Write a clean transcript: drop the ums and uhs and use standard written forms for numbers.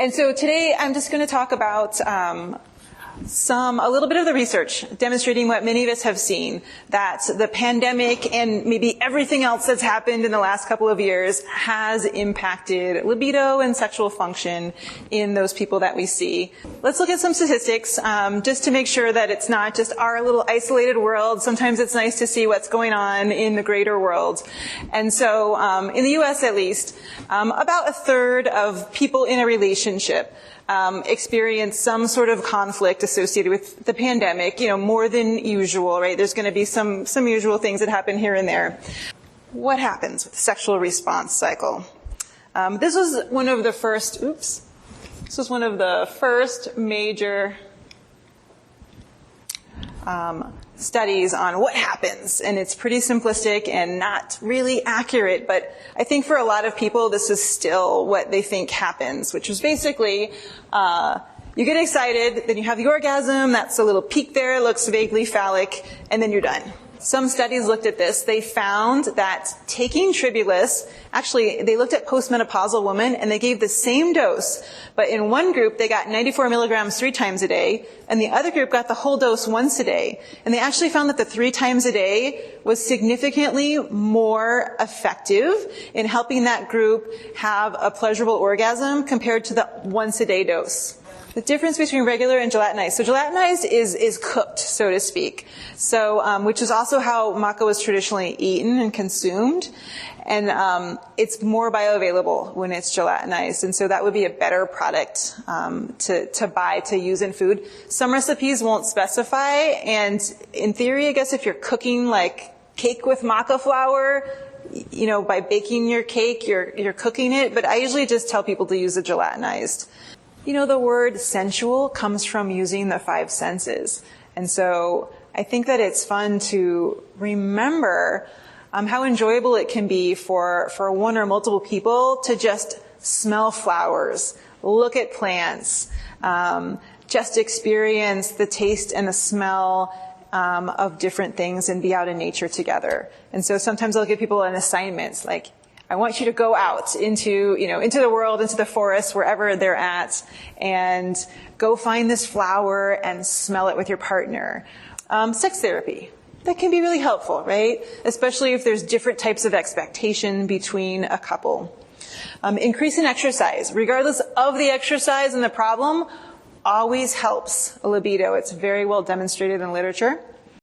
And so today I'm just going to talk about a little bit of the research demonstrating what many of us have seen, that the pandemic and maybe everything else that's happened in the last couple of years has impacted libido and sexual function in those people that we see. Let's look at some statistics just to make sure that it's not just our little isolated world. Sometimes it's nice to see what's going on in the greater world. And so in the US at least, about a third of people in a relationship experience some sort of conflict associated with the pandemic, more than usual, right? There's going to be some usual things that happen here and there. What happens with the sexual response cycle? This was one of the first major studies on what happens, and it's pretty simplistic and not really accurate, but I think for a lot of people this is still what they think happens, which is basically you get excited, then you have the orgasm, that's a little peak there, looks vaguely phallic, and then you're done. Some studies looked at this. They found that taking Tribulus, actually they looked at postmenopausal women and they gave the same dose, but in one group they got 94 milligrams 3 times a day, and the other group got the whole dose once a day. And they actually found that the 3 times a day was significantly more effective in helping that group have a pleasurable orgasm compared to the once a day dose. The difference between regular and gelatinized. So gelatinized is cooked, so to speak. So, which is also how maca was traditionally eaten and consumed. And it's more bioavailable when it's gelatinized. And so that would be a better product to buy, to use in food. Some recipes won't specify. And in theory, I guess if you're cooking like cake with maca flour, by baking your cake, you're cooking it. But I usually just tell people to use the gelatinized. The word sensual comes from using the 5 senses. And so I think that it's fun to remember how enjoyable it can be for one or multiple people to just smell flowers, look at plants, just experience the taste and the smell of different things and be out in nature together. And so sometimes I'll give people an assignment, like, I want you to go out into the world, into the forest, wherever they're at, and go find this flower and smell it with your partner. Sex therapy. That can be really helpful, right? Especially if there's different types of expectation between a couple. Increasing exercise, regardless of the exercise and the problem, always helps a libido. It's very well demonstrated in literature.